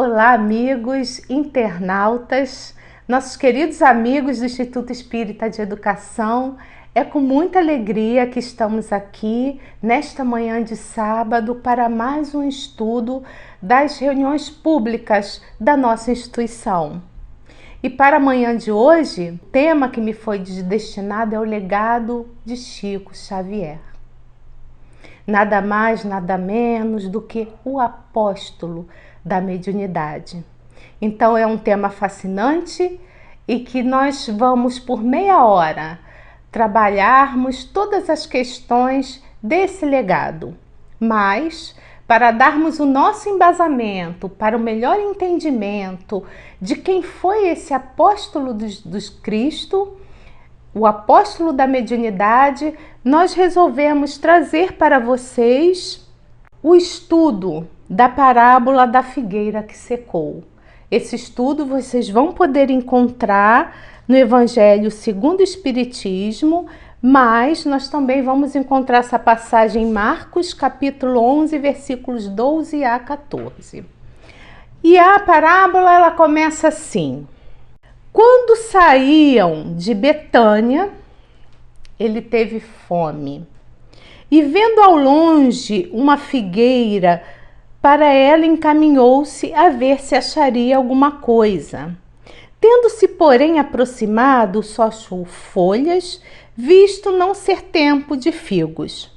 Olá, amigos internautas, nossos queridos amigos do Instituto Espírita de Educação. É com muita alegria que estamos aqui nesta manhã de sábado para mais um estudo das reuniões públicas da nossa instituição. E para a manhã de hoje, o tema que me foi destinado é o legado de Chico Xavier. Nada mais, nada menos do que o apóstolo da mediunidade. Então é um tema fascinante e que nós vamos por meia hora trabalharmos todas as questões desse legado. Mas para darmos o nosso embasamento para o melhor entendimento de quem foi esse apóstolo dos Cristo, o apóstolo da mediunidade, nós resolvemos trazer para vocês o estudo da parábola da figueira que secou. Esse estudo vocês vão poder encontrar no Evangelho segundo o Espiritismo, mas nós também vamos encontrar essa passagem em Marcos, capítulo 11, versículos 12 a 14. E a parábola ela começa assim: quando saíam de Betânia, ele teve fome. E vendo ao longe uma figueira, para ela encaminhou-se a ver se acharia alguma coisa. Tendo-se, porém, aproximado, só achou folhas, visto não ser tempo de figos.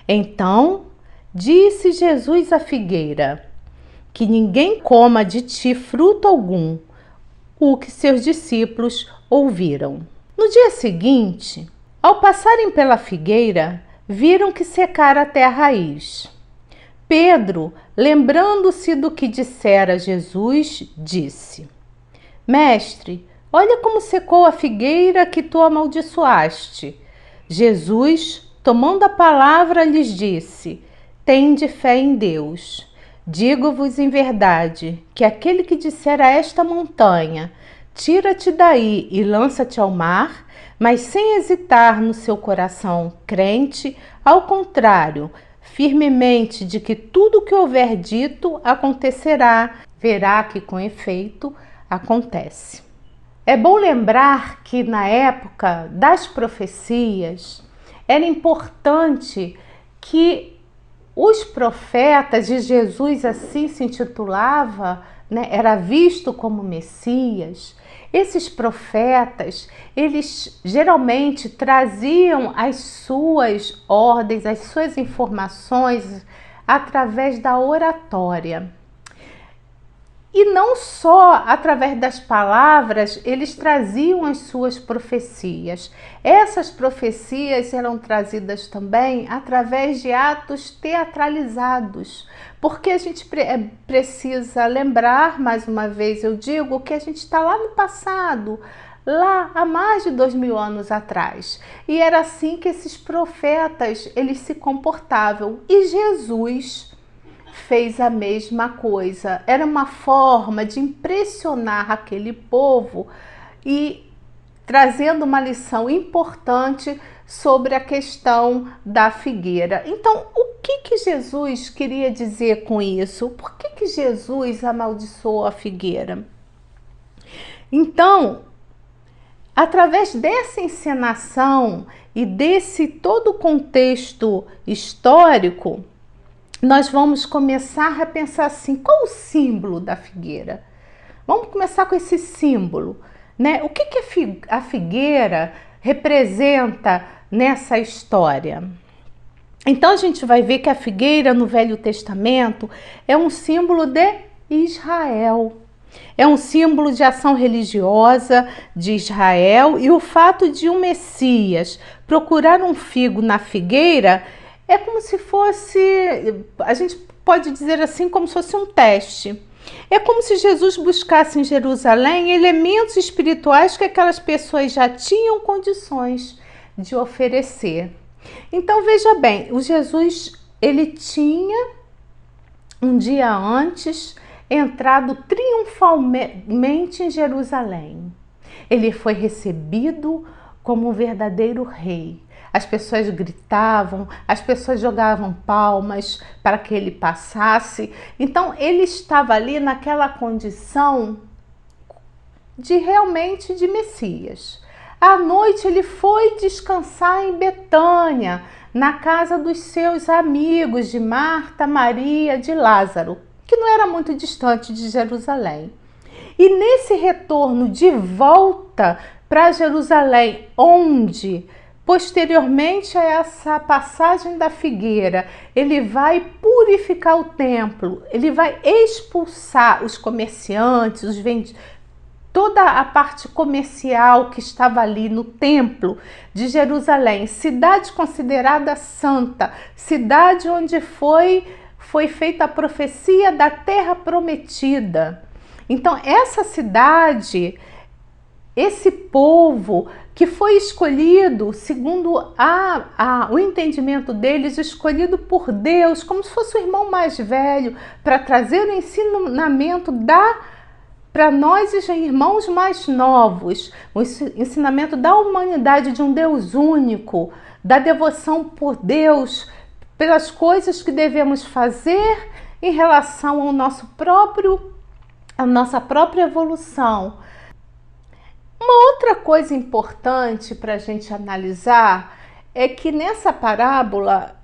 Então disse Jesus à figueira: que ninguém coma de ti fruto algum. O que seus discípulos ouviram. No dia seguinte, ao passarem pela figueira, viram que secara até a raiz. Pedro, lembrando-se do que dissera Jesus, disse: Mestre, olha como secou a figueira que tu amaldiçoaste. Jesus, tomando a palavra, lhes disse: Tende fé em Deus. Digo-vos em verdade que aquele que disser a esta montanha: tira-te daí e lança-te ao mar, mas sem hesitar no seu coração crente, ao contrário, firmemente de que tudo o que houver dito acontecerá, verá que com efeito acontece. É bom lembrar que na época das profecias era importante que os profetas, e Jesus assim se intitulava, né, era visto como Messias. Esses profetas, eles geralmente traziam as suas ordens, as suas informações através da oratória. E não só através das palavras, eles traziam as suas profecias. Essas profecias eram trazidas também através de atos teatralizados, porque a gente precisa lembrar, mais uma vez eu digo, que a gente está lá no passado, lá há mais de 2000 anos atrás. E era assim que esses profetas eles se comportavam. E Jesus fez a mesma coisa. Era uma forma de impressionar aquele povo e trazendo uma lição importante sobre a questão da figueira. Então, o que Jesus queria dizer com isso? Por que Jesus amaldiçoou a figueira? Então, através dessa encenação e desse todo o contexto histórico, nós vamos começar a pensar assim: qual o símbolo da figueira? Vamos começar com esse símbolo, né? O que a figueira representa nessa história? Então a gente vai ver que a figueira no Velho Testamento é um símbolo de Israel. É um símbolo de ação religiosa de Israel, e o fato de um Messias procurar um figo na figueira é como se fosse, a gente pode dizer assim, como se fosse um teste. É como se Jesus buscasse em Jerusalém elementos espirituais que aquelas pessoas já tinham condições de oferecer. Então veja bem, o Jesus, ele tinha um dia antes entrado triunfalmente em Jerusalém. Ele foi recebido como um verdadeiro rei. as pessoas gritavam, as pessoas jogavam palmas para que ele passasse. Então ele estava ali naquela condição de realmente de Messias. À noite ele foi descansar em Betânia, na casa dos seus amigos, de Marta, Maria, de Lázaro, que não era muito distante de Jerusalém. E nesse retorno de volta para Jerusalém, onde posteriormente a essa passagem da figueira, ele vai purificar o templo, ele vai expulsar os comerciantes, os vendedores, toda a parte comercial que estava ali no templo de Jerusalém, cidade considerada santa, cidade onde foi feita a profecia da terra prometida. Então essa cidade, esse povo que foi escolhido, segundo o entendimento deles, escolhido por Deus, como se fosse o irmão mais velho, para trazer o ensinamento para nós, irmãos mais novos, o ensinamento da humanidade de um Deus único, da devoção por Deus, pelas coisas que devemos fazer em relação ao a nossa própria evolução. Uma outra coisa importante para a gente analisar é que nessa parábola,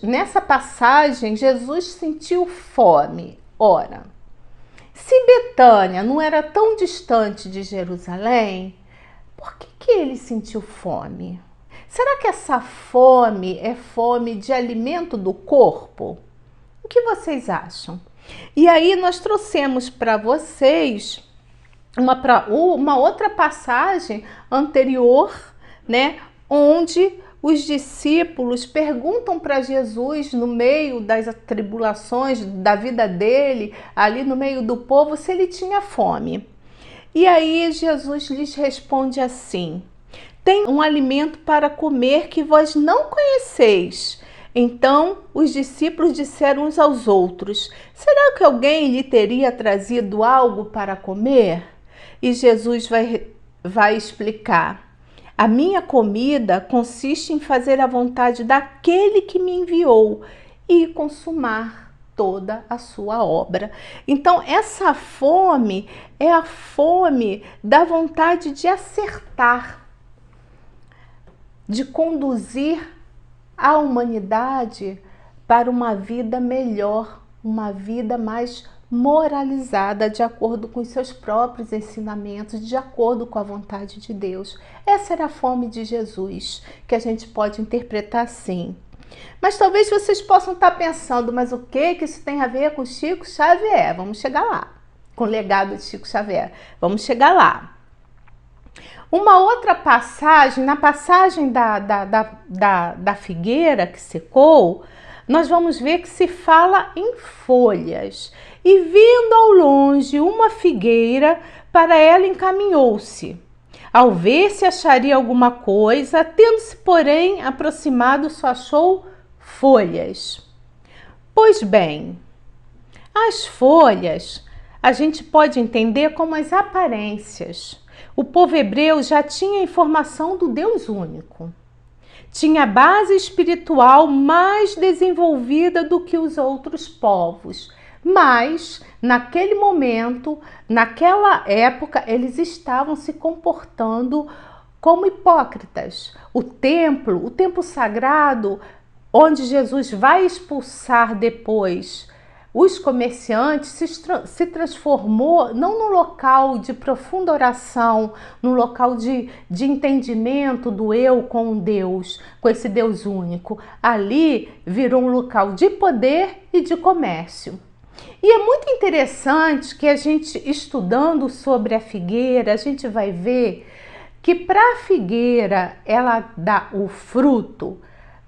nessa passagem, Jesus sentiu fome. Ora, se Betânia não era tão distante de Jerusalém, por que ele sentiu fome? Será que essa fome é fome de alimento do corpo? O que vocês acham? E aí nós trouxemos para vocês uma outra passagem anterior, né, onde os discípulos perguntam para Jesus, no meio das atribulações da vida dele, ali no meio do povo, se ele tinha fome. E aí Jesus lhes responde assim: tem um alimento para comer que vós não conheceis. Então os discípulos disseram uns aos outros: será que alguém lhe teria trazido algo para comer? E Jesus vai explicar: a minha comida consiste em fazer a vontade daquele que me enviou e consumar toda a sua obra. Então, essa fome é a fome da vontade de acertar, de conduzir a humanidade para uma vida melhor, uma vida mais moralizada, de acordo com os seus próprios ensinamentos, de acordo com a vontade de Deus. Essa era a fome de Jesus, que a gente pode interpretar assim. Mas talvez vocês possam estar pensando, mas o que isso tem a ver com Chico Xavier? Vamos chegar lá, com o legado de Chico Xavier. Vamos chegar lá. Uma outra passagem, na passagem da figueira que secou, nós vamos ver que se fala em folhas. E vindo ao longe uma figueira, para ela encaminhou-se. Ao ver se acharia alguma coisa, tendo-se, porém, aproximado, só achou folhas. Pois bem, as folhas a gente pode entender como as aparências. O povo hebreu já tinha informação do Deus único. Tinha base espiritual mais desenvolvida do que os outros povos. Mas, naquele momento, naquela época, eles estavam se comportando como hipócritas. O templo sagrado, onde Jesus vai expulsar depois os comerciantes, se transformou não num local de profunda oração, num local de entendimento do eu com Deus, com esse Deus único. Ali virou um local de poder e de comércio. E é muito interessante que a gente, estudando sobre a figueira, a gente vai ver que para a figueira ela dá o fruto.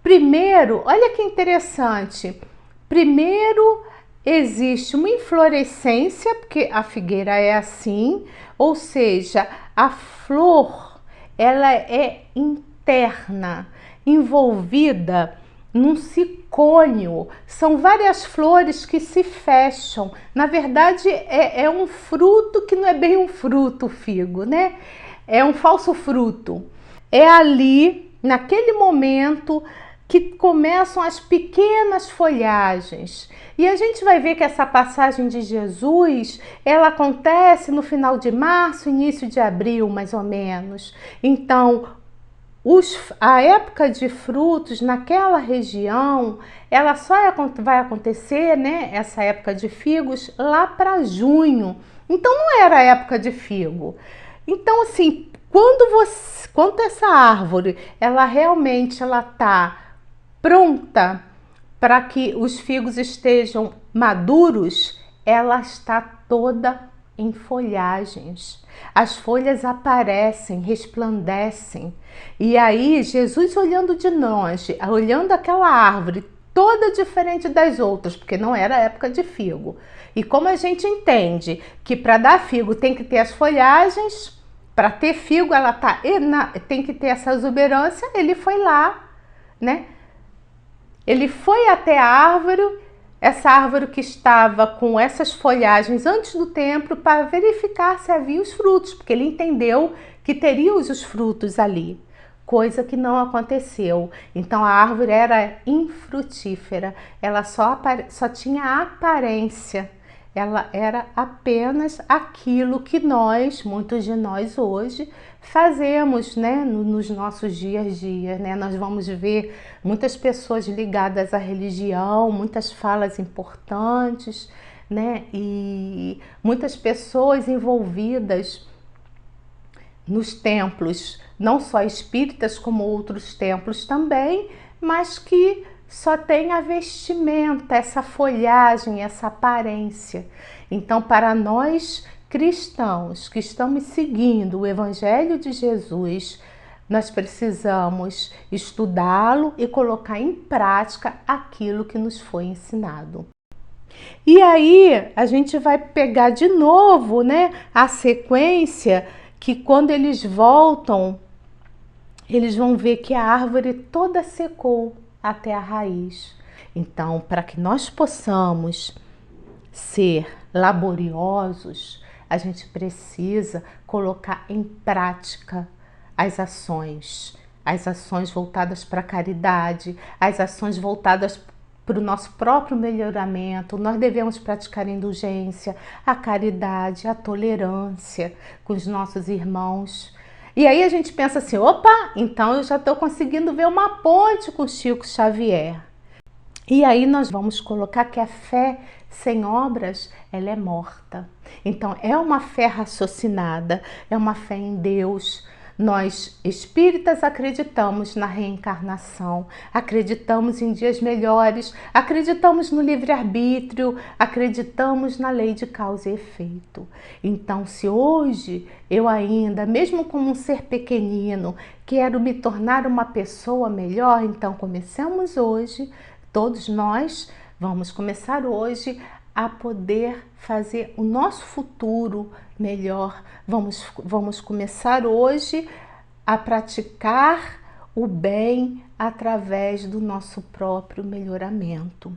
Primeiro, olha que interessante, primeiro existe uma inflorescência, porque a figueira é assim, ou seja, a flor ela é interna, envolvida num cicônio. São várias flores que se fecham. Na verdade, é um fruto que não é bem um fruto, o figo, né? É um falso fruto. É ali naquele momento que começam as pequenas folhagens. E a gente vai ver que essa passagem de Jesus, ela acontece no final de março, início de abril, mais ou menos. Então, a época de frutos naquela região, ela só vai acontecer, né, essa época de figos, lá para junho. Então, não era a época de figo. Então, assim, quando essa árvore, ela realmente está pronta para que os figos estejam maduros, ela está toda em folhagens. As folhas aparecem, resplandecem. E aí, Jesus olhando de longe, olhando aquela árvore toda diferente das outras, porque não era época de figo. E como a gente entende que para dar figo tem que ter as folhagens, para ter figo ela tem que ter essa exuberância, ele foi lá, né? Ele foi até a árvore, essa árvore que estava com essas folhagens antes do tempo, para verificar se havia os frutos, porque ele entendeu que teria os frutos ali, coisa que não aconteceu. Então a árvore era infrutífera, ela só tinha aparência. Ela era apenas aquilo que muitos de nós hoje, fazemos, né, nos nossos dias a dia, né? Nós vamos ver muitas pessoas ligadas à religião, muitas falas importantes, né? E muitas pessoas envolvidas nos templos, não só espíritas como outros templos também, mas que só tem a vestimenta, essa folhagem, essa aparência. Então, para nós cristãos que estamos seguindo o Evangelho de Jesus, nós precisamos estudá-lo e colocar em prática aquilo que nos foi ensinado. E aí a gente vai pegar de novo, né, a sequência, que quando eles voltam, eles vão ver que a árvore toda secou até a raiz. Então, para que nós possamos ser laboriosos, a gente precisa colocar em prática as ações voltadas para a caridade, as ações voltadas para o nosso próprio melhoramento. Nós devemos praticar a indulgência, a caridade, a tolerância com os nossos irmãos. E aí a gente pensa assim, opa, então eu já estou conseguindo ver uma ponte com Chico Xavier. E aí nós vamos colocar que a fé sem obras, ela é morta. Então é uma fé raciocinada, é uma fé em Deus. Nós espíritas acreditamos na reencarnação, acreditamos em dias melhores, acreditamos no livre-arbítrio, acreditamos na lei de causa e efeito. Então, se hoje eu ainda, mesmo como um ser pequenino, quero me tornar uma pessoa melhor, então comecemos hoje, todos nós vamos começar hoje a poder fazer o nosso futuro melhor. Vamos começar hoje a praticar o bem através do nosso próprio melhoramento.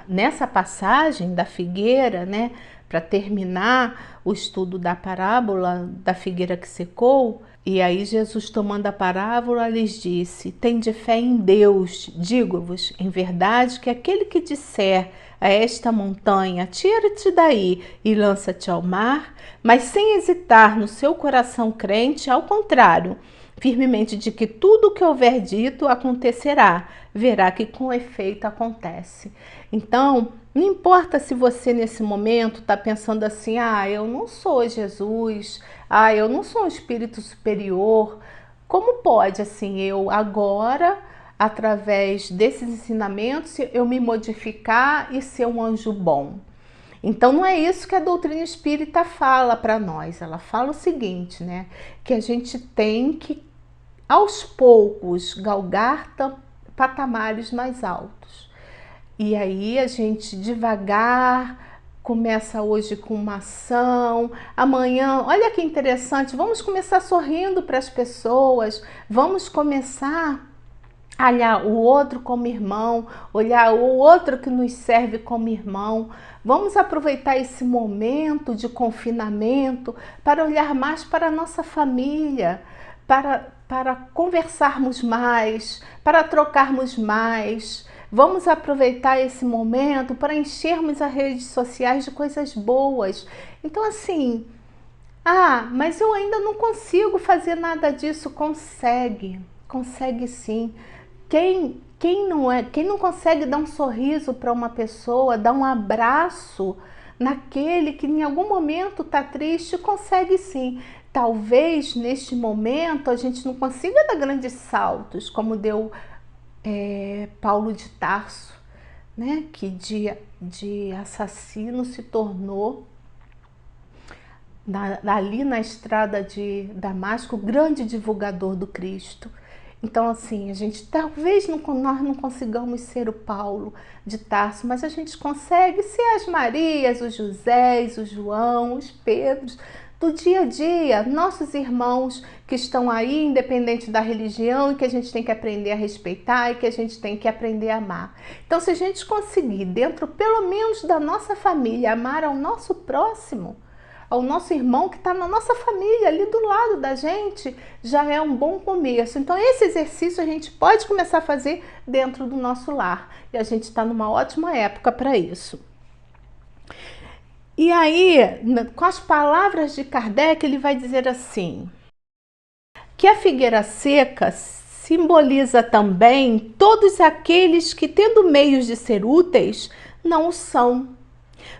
Nessa passagem da figueira, né, para terminar o estudo da parábola da figueira que secou, e aí Jesus, tomando a parábola, lhes disse: tende fé em Deus, digo-vos, em verdade, que aquele que disser a esta montanha, tira-te daí e lança-te ao mar, mas sem hesitar no seu coração crente, ao contrário, firmemente de que tudo o que houver dito acontecerá, verá que com efeito acontece. Então, não importa se você nesse momento está pensando assim, eu não sou Jesus, eu não sou um espírito superior, como pode assim eu agora, através desses ensinamentos, eu me modificar e ser um anjo bom? Então não é isso que a doutrina espírita fala para nós. Ela fala o seguinte, né? Que a gente tem que, aos poucos, galgar patamares mais altos. E aí a gente devagar começa hoje com uma ação, amanhã, olha que interessante, vamos começar sorrindo para as pessoas, vamos começar a olhar o outro como irmão, olhar o outro que nos serve como irmão. Vamos aproveitar esse momento de confinamento para olhar mais para a nossa família, para para conversarmos mais, para trocarmos mais. Vamos aproveitar esse momento para enchermos as redes sociais de coisas boas. Então, assim, mas eu ainda não consigo fazer nada disso. Consegue, consegue sim. Quem não consegue dar um sorriso para uma pessoa, dar um abraço naquele que em algum momento está triste, consegue sim. Talvez neste momento a gente não consiga dar grandes saltos, como deu Paulo de Tarso, né? Que de assassino se tornou, ali na estrada de Damasco, grande divulgador do Cristo. Então, assim, a gente talvez nós não consigamos ser o Paulo de Tarso, mas a gente consegue ser as Marias, os Josés, o João, os Pedros do dia a dia, nossos irmãos que estão aí, independente da religião, e que a gente tem que aprender a respeitar e que a gente tem que aprender a amar. Então, se a gente conseguir, dentro pelo menos da nossa família, amar ao nosso próximo, ao nosso irmão que está na nossa família, ali do lado da gente, já é um bom começo. Então, esse exercício a gente pode começar a fazer dentro do nosso lar. E a gente está numa ótima época para isso. E aí, com as palavras de Kardec, ele vai dizer assim, que a figueira seca simboliza também todos aqueles que, tendo meios de ser úteis, não o são.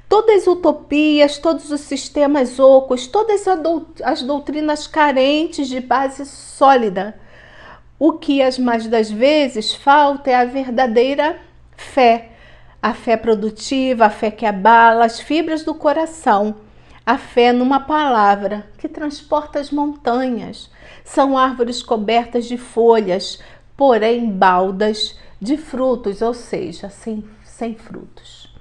Todas as utopias, todos os sistemas ocos, todas as doutrinas carentes de base sólida. O que as mais das vezes falta é a verdadeira fé. A fé produtiva, a fé que abala as fibras do coração. A fé numa palavra que transporta as montanhas. São árvores cobertas de folhas, porém baldas de frutos, ou seja, sem frutos.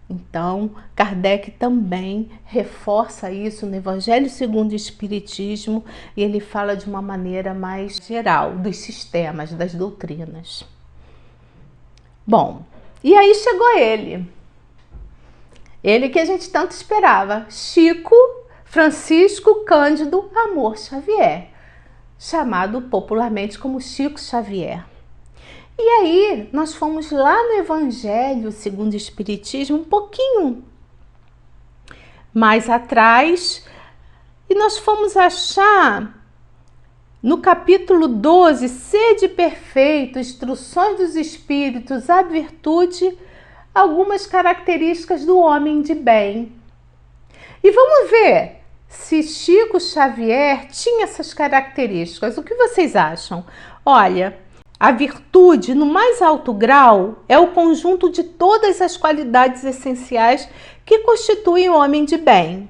Então, Kardec também reforça isso no Evangelho segundo o Espiritismo, e ele fala de uma maneira mais geral dos sistemas, das doutrinas. Bom, e aí chegou ele que a gente tanto esperava, Chico Francisco Cândido Amor Xavier, chamado popularmente como Chico Xavier. E aí, nós fomos lá no Evangelho segundo o Espiritismo, um pouquinho mais atrás, e nós fomos achar no capítulo 12, Sede perfeito, instruções dos Espíritos, a virtude, algumas características do homem de bem. E vamos ver se Chico Xavier tinha essas características. O que vocês acham? Olha, a virtude, no mais alto grau, é o conjunto de todas as qualidades essenciais que constituem o homem de bem.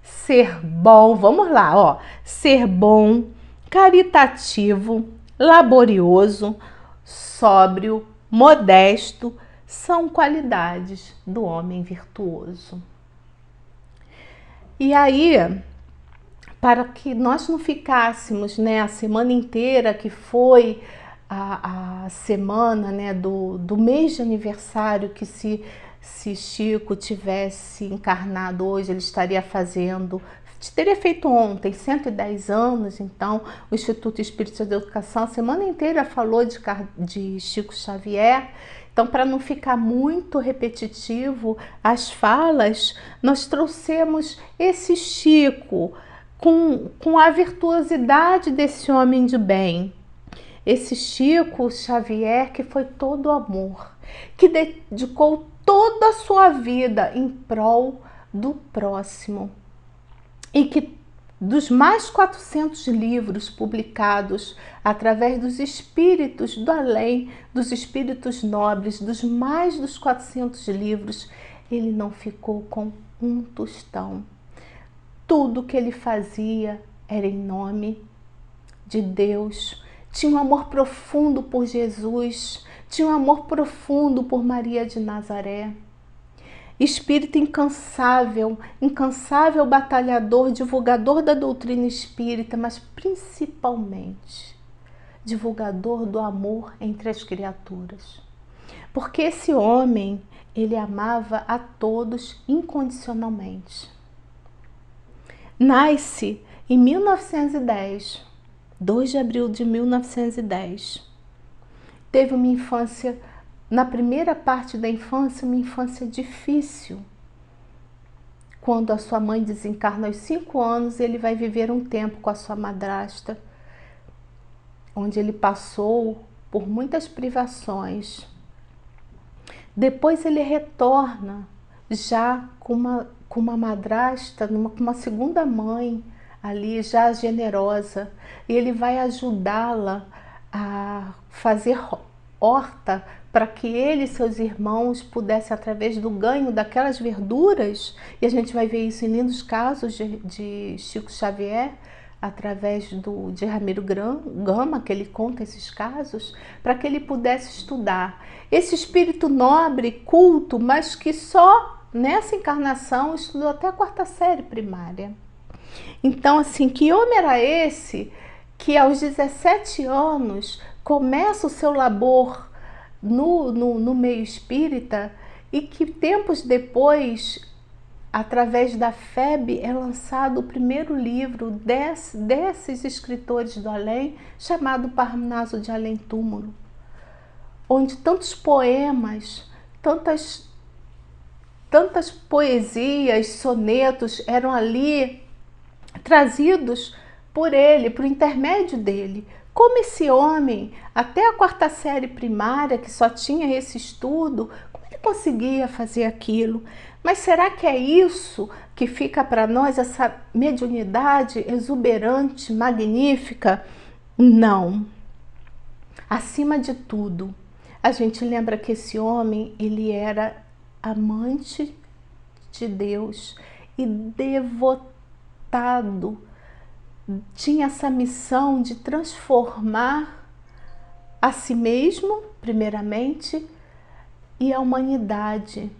Ser bom, vamos lá, ó. Ser bom, caritativo, laborioso, sóbrio, modesto, são qualidades do homem virtuoso. E aí, para que nós não ficássemos, né, a semana inteira que foi a semana, né, do mês de aniversário, que se Chico tivesse encarnado hoje, ele estaria teria feito ontem 110 anos. Então o Instituto Espírita de Educação a semana inteira falou de Chico Xavier. Então, para não ficar muito repetitivo as falas, nós trouxemos esse Chico com a virtuosidade desse homem de bem. Esse Chico Xavier que foi todo amor, que dedicou toda a sua vida em prol do próximo, e que dos mais 400 livros publicados através dos espíritos do além, dos espíritos nobres, dos mais dos 400 livros, ele não ficou com um tostão. Tudo que ele fazia era em nome de Deus. Tinha um amor profundo por Jesus, tinha um amor profundo por Maria de Nazaré. Espírito incansável, incansável batalhador, divulgador da doutrina espírita, mas principalmente divulgador do amor entre as criaturas. Porque esse homem, ele amava a todos incondicionalmente. Nasce em 1910, 2 de abril de 1910. Teve uma infância, na primeira parte da infância, uma infância difícil. Quando a sua mãe desencarna aos 5 anos, ele vai viver um tempo com a sua madrasta, onde ele passou por muitas privações. Depois ele retorna já com uma madrasta, com uma segunda mãe ali, já generosa, e ele vai ajudá-la a fazer horta para que ele e seus irmãos pudessem, através do ganho daquelas verduras, e a gente vai ver isso em lindos casos de Chico Xavier, através de Ramiro Gama, que ele conta esses casos, para que ele pudesse estudar. Esse espírito nobre, culto, mas que só nessa encarnação estudou até a 4ª série primária. Então, assim, que homem era esse que aos 17 anos começa o seu labor no meio espírita e que tempos depois, através da FEB, é lançado o primeiro livro desses escritores do além, chamado Parnaso de Além Túmulo, onde tantos poemas, tantas poesias, sonetos eram ali trazidos por ele, por intermédio dele. Como esse homem, até a 4ª série primária, que só tinha esse estudo, como ele conseguia fazer aquilo? Mas será que é isso que fica para nós, essa mediunidade exuberante, magnífica? Não. Acima de tudo, a gente lembra que esse homem, ele era amante de Deus e devotado. Tinha essa missão de transformar a si mesmo, primeiramente, e a humanidade.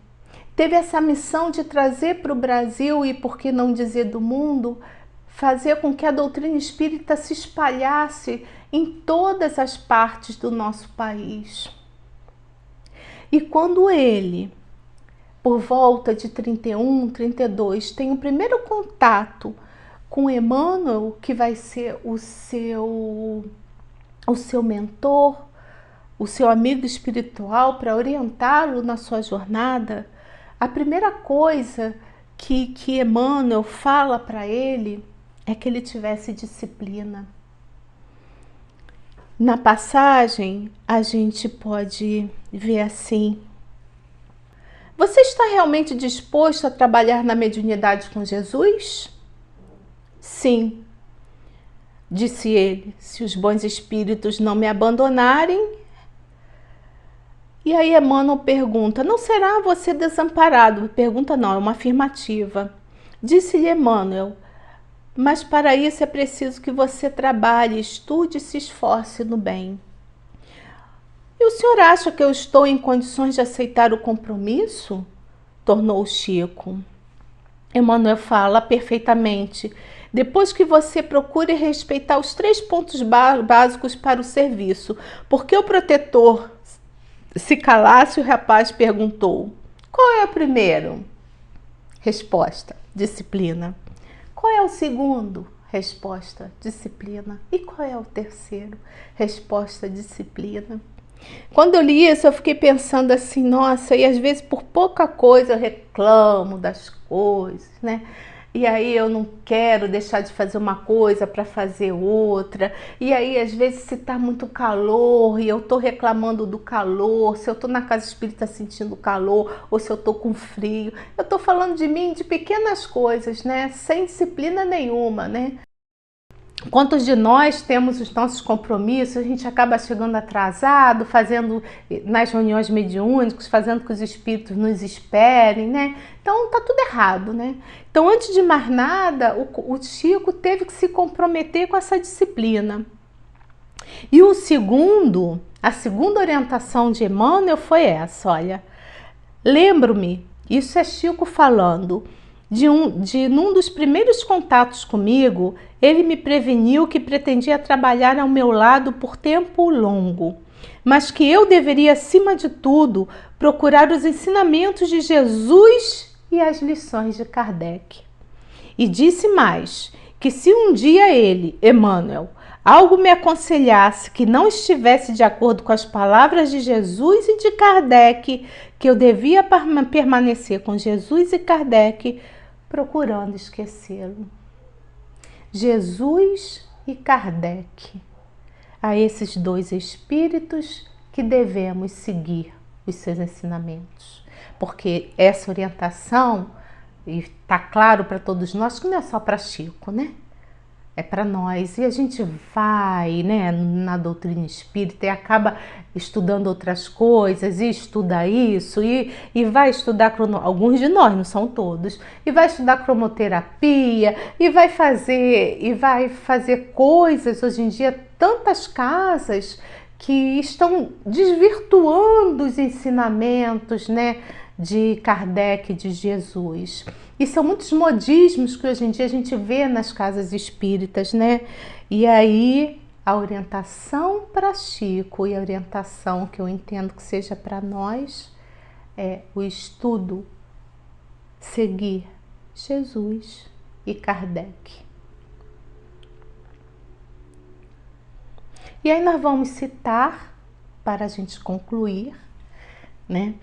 Teve essa missão de trazer para o Brasil, e por que não dizer do mundo, fazer com que a doutrina espírita se espalhasse em todas as partes do nosso país. E quando ele, por volta de 31, 32, tem o primeiro contato com Emmanuel, que vai ser o seu mentor, o seu amigo espiritual, para orientá-lo na sua jornada, a primeira coisa que Emmanuel fala para ele é que ele tivesse disciplina. Na passagem, a gente pode ver assim: você está realmente disposto a trabalhar na mediunidade com Jesus? Sim, disse ele, se os bons espíritos não me abandonarem. E aí Emmanuel pergunta: não será você desamparado? Pergunta não, é uma afirmativa. Disse-lhe Emmanuel: mas para isso é preciso que você trabalhe, estude e se esforce no bem. E o senhor acha que eu estou em condições de aceitar o compromisso? Tornou Chico. Emmanuel fala: perfeitamente. Depois que você procure respeitar os 3 pontos básicos para o serviço. Porque o protetor se calasse, o rapaz perguntou: qual é o primeiro? Resposta: disciplina. Qual é o segundo? Resposta: disciplina. E qual é o terceiro? Resposta: disciplina. Quando eu li isso, eu fiquei pensando assim: nossa, e às vezes por pouca coisa eu reclamo das coisas, né? E aí eu não quero deixar de fazer uma coisa para fazer outra. E aí às vezes se tá muito calor e eu tô reclamando do calor, se eu tô na casa espírita sentindo calor ou se eu tô com frio. Eu tô falando de mim, de pequenas coisas, né? Sem disciplina nenhuma, né? Quantos de nós temos os nossos compromissos, a gente acaba chegando atrasado, fazendo nas reuniões mediúnicas, fazendo que os espíritos nos esperem, né? Então tá tudo errado, né? Então, antes de mais nada, o Chico teve que se comprometer com essa disciplina. E a segunda orientação de Emmanuel foi essa: olha, lembro-me, isso é Chico falando, num dos primeiros contatos comigo, ele me preveniu que pretendia trabalhar ao meu lado por tempo longo, mas que eu deveria, acima de tudo, procurar os ensinamentos de Jesus e as lições de Kardec. E disse mais, que se um dia ele, Emmanuel, algo me aconselhasse que não estivesse de acordo com as palavras de Jesus e de Kardec, que eu devia permanecer com Jesus e Kardec, procurando esquecê-lo. Jesus e Kardec, a esses dois espíritos que devemos seguir os seus ensinamentos, porque essa orientação, e está claro para todos nós que não é só para Chico, né? É para nós, e a gente vai, né, na doutrina espírita e acaba estudando outras coisas, e estuda isso, e vai estudar, alguns de nós, não são todos, e vai estudar cromoterapia, e vai fazer coisas, hoje em dia, tantas casas que estão desvirtuando os ensinamentos, né, de Kardec, de Jesus. E são muitos modismos que hoje em dia a gente vê nas casas espíritas, né? E aí a orientação para Chico e a orientação que eu entendo que seja para nós é o estudo, seguir Jesus e Kardec. E aí nós vamos citar, para a gente concluir, né?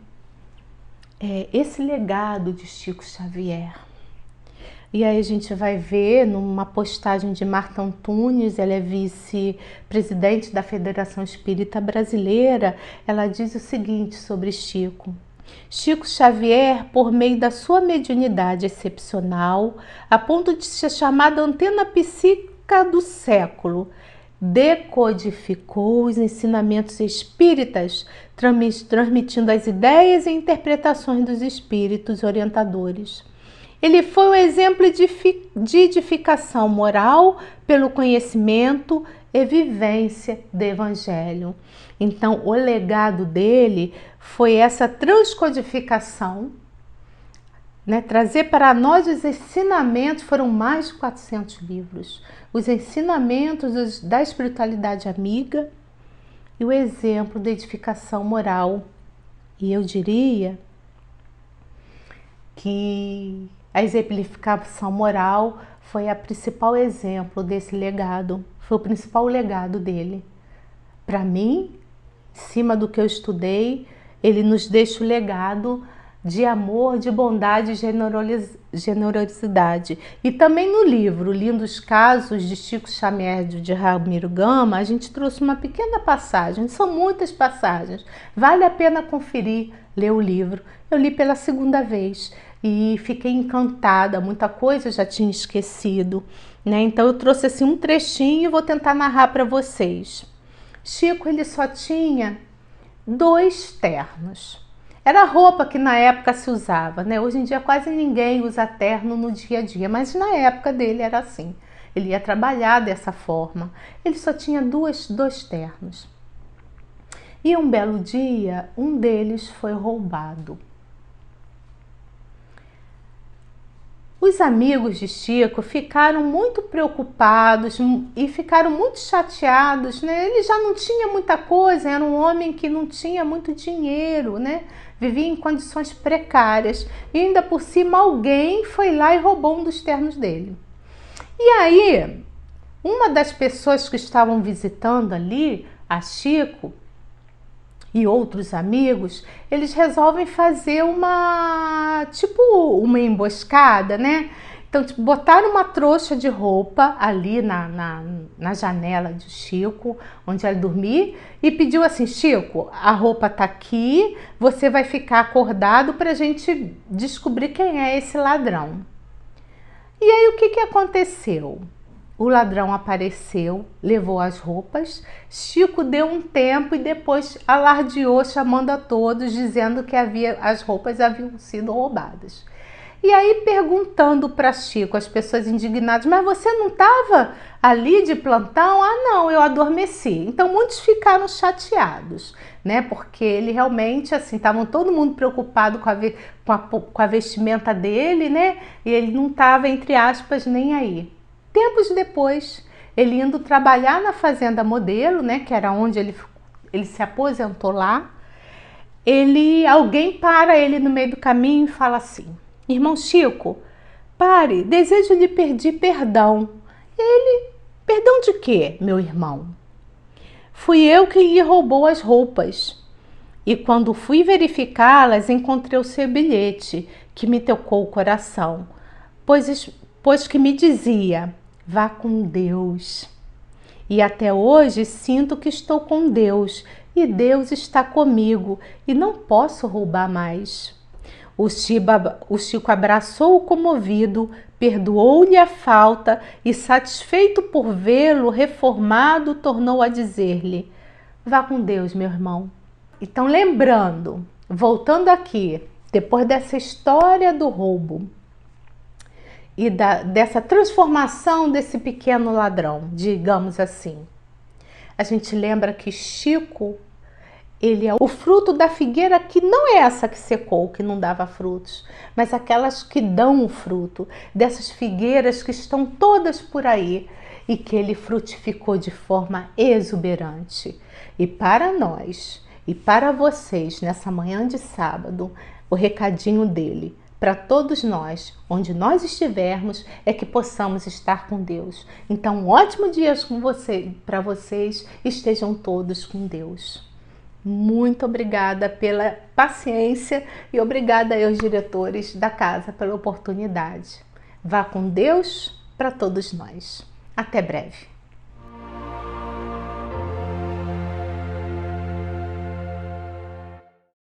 Esse legado de Chico Xavier. E aí a gente vai ver numa postagem de Marta Antunes, ela é vice-presidente da Federação Espírita Brasileira, ela diz o seguinte sobre Chico: Chico Xavier, por meio da sua mediunidade excepcional, a ponto de ser chamada antena psíquica do século, decodificou os ensinamentos espíritas, transmitindo as ideias e interpretações dos espíritos orientadores. Ele foi um exemplo de edificação moral pelo conhecimento e vivência do Evangelho. Então, o legado dele foi essa transcodificação, né? Trazer para nós os ensinamentos, foram mais de 400 livros, os ensinamentos da espiritualidade amiga e o exemplo da edificação moral. E eu diria que a exemplificação moral foi o principal exemplo desse legado, foi o principal legado dele. Para mim, em cima do que eu estudei, ele nos deixa o legado de amor, de bondade e generosidade. E também no livro Lindos Casos de Chico Xavier de Ramiro Gama, a gente trouxe uma pequena passagem, são muitas passagens, vale a pena conferir, ler o livro. Eu li pela segunda vez e fiquei encantada, muita coisa eu já tinha esquecido, né? Então eu trouxe assim um trechinho e vou tentar narrar para vocês. Chico, ele só tinha 2 ternos. Era a roupa que na época se usava, né? Hoje em dia quase ninguém usa terno no dia a dia, mas na época dele era assim. Ele ia trabalhar dessa forma. Ele só tinha dois ternos. E um belo dia, um deles foi roubado. Os amigos de Chico ficaram muito preocupados e ficaram muito chateados, né? Ele já não tinha muita coisa, era um homem que não tinha muito dinheiro, né? Vivia em condições precárias e ainda por cima alguém foi lá e roubou um dos ternos dele. E aí, uma das pessoas que estavam visitando ali a Chico e outros amigos, eles resolvem fazer uma emboscada, né? Então, botaram uma trouxa de roupa ali na janela de Chico, onde ele dormia, e pediu assim: Chico, a roupa tá aqui, você vai ficar acordado para a gente descobrir quem é esse ladrão. E aí o que aconteceu? O ladrão apareceu, levou as roupas, Chico deu um tempo e depois alardeou, chamando a todos, dizendo que as roupas haviam sido roubadas. E aí perguntando para Chico, as pessoas indignadas: mas você não estava ali de plantão? Ah, não, eu adormeci. Então muitos ficaram chateados, né? Porque ele realmente, assim, estavam todo mundo preocupado com a vestimenta dele, né? E ele não estava, entre aspas, nem aí. Tempos depois, ele indo trabalhar na Fazenda Modelo, né, que era onde ele se aposentou lá, alguém para ele no meio do caminho e fala assim: irmão Chico, pare, desejo lhe pedir perdão. E ele Perdão de quê, meu irmão? Fui eu que lhe roubou as roupas. E quando fui verificá-las, encontrei o seu bilhete, que me tocou o coração, pois que me dizia: vá com Deus. E até hoje sinto que estou com Deus, e Deus está comigo, e não posso roubar mais. O Chico abraçou-o comovido, perdoou-lhe a falta e, satisfeito por vê-lo reformado, tornou a dizer-lhe: vá com Deus, meu irmão. Então, lembrando, voltando aqui, depois dessa história do roubo e dessa transformação desse pequeno ladrão, digamos assim, a gente lembra que Chico, ele é o fruto da figueira que não é essa que secou, que não dava frutos, mas aquelas que dão o fruto, dessas figueiras que estão todas por aí e que ele frutificou de forma exuberante. E para nós, e para vocês, nessa manhã de sábado, o recadinho dele para todos nós, onde nós estivermos, é que possamos estar com Deus. Então, um ótimo dia para vocês, estejam todos com Deus. Muito obrigada pela paciência e obrigada aos diretores da casa pela oportunidade. Vá com Deus para todos nós. Até breve.